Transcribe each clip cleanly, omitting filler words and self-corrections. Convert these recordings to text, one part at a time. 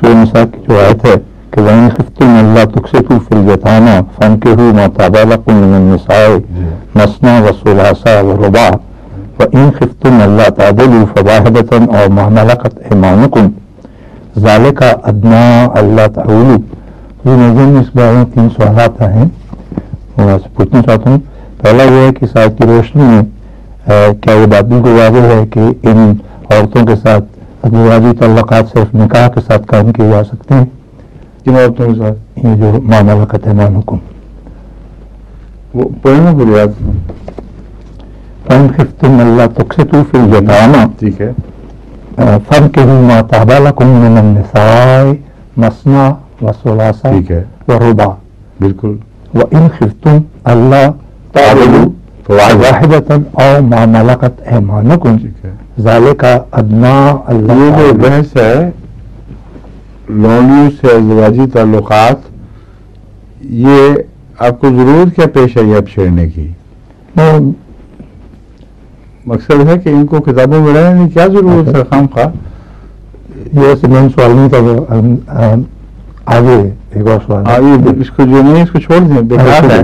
سورہ نساء کی جو آیت ہے کہ وَإِنْ خِفْتُمْ أَلَّا تُقْسِطُوا فِي الْيَتَامَىٰ فَانكِحُوا مَا طَابَ لَكُم مِّنَ النِّسَاءِ مَثْنَىٰ وَثُلَاثَ وَرُبَاعَ وَإِنْ خِفْتُمْ أَلَّا تَعْدِلُوا فَوَاحِدَةً أَوْ مَا مَلَكَتْ أَيْمَانُكُمْ ذَلِكَ أَدْنَىٰ أَلَّا تَعُولُوا. نظم اس بارے میں 3 سوالات ہیں، میں پوچھنا چاہتا ہوں. پہلا یہ ہے کہ اس آیت کی روشنی میں کیا یہ بات بالکل واضح ہے کہ ان عورتوں کے ساتھ ازدواجی تعلقات صرف نکاح کے ساتھ قائم کیے جا سکتے ہیں؟ کن عورتوں کے ساتھ؟ یہ جو ما ملکت ایمانکم. وہ پڑھنا پڑے آپ. فَإِنْ خِفْتُمْ أَلَّا تُقْسِطُوا فِي الْيَتَامَىٰ، ٹھیک ہے، فَانكِحُوا مَا طَابَ لَكُم مِّنَ النِّسَاءِ مَثْنَىٰ وَثُلَاثَ وَرُبَاعَ. بالکل. وَإِنْ خِفْتُمْ أَلَّا تَعْدِلُوا فَوَاحِدَةً أَوْ مَا مَلَكَتْ أَيْمَانُكُمْ ذَلِكَ أَدْنَىٰ أَلَّا. یہ جو بحث ہے لونڈیوں سے ازدواجی تعلقات، یہ آپ کو ضرورت کیا پیش آئی اب چھیڑنے کی؟ مقصد ہے کہ ان کو کتابوں میں رہنے کی کیا ضرورت ہے خام خواہ؟ یہ سمجھ سوال نہیں تھا. آگے ایک اور سوال. اس کو جو نہیں، اس کو چھوڑ دیں، بیکار ہے.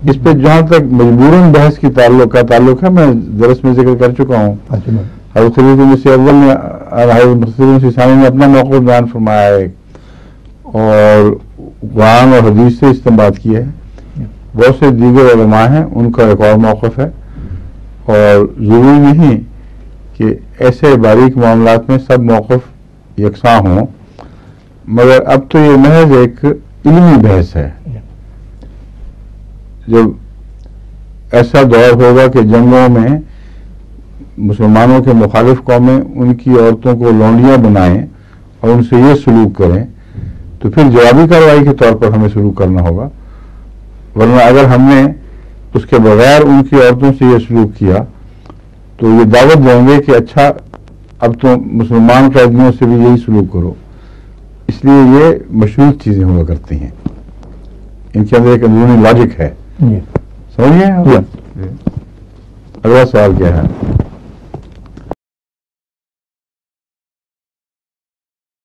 اس پہ جہاں تک مجبوراً بحث کی تعلق ہے، میں درس میں ذکر کر چکا ہوں. حضرت خلیفہ مسیح اول نے، حضرت مختصر ثانی نے اپنا موقف بیان فرمایا ہے اور قرآن اور حدیث سے استنباط کیا ہے. بہت سے دیگر علماء ہیں، ان کا ایک اور موقف ہے. اور ضروری نہیں کہ ایسے باریک معاملات میں سب موقف یکساں ہوں، مگر اب تو یہ محض ایک علمی بحث ہے. جب ایسا دور ہوگا کہ جنگوں میں مسلمانوں کے مخالف قومیں ان کی عورتوں کو لونڈیاں بنائیں اور ان سے یہ سلوک کریں، تو پھر جوابی کارروائی کے طور پر ہمیں سلوک کرنا ہوگا. ورنہ اگر ہم نے اس کے بغیر ان کی عورتوں سے یہ سلوک کیا تو یہ دعوت دیں گے کہ اچھا اب تو مسلمان قیدیوں سے بھی یہی سلوک کرو. اس لیے یہ مشروط چیزیں ہوا کرتی ہیں، ان کے اندر ایک اندرونی لاجک ہے. سمجھیے. اگلا سوال کیا ہے؟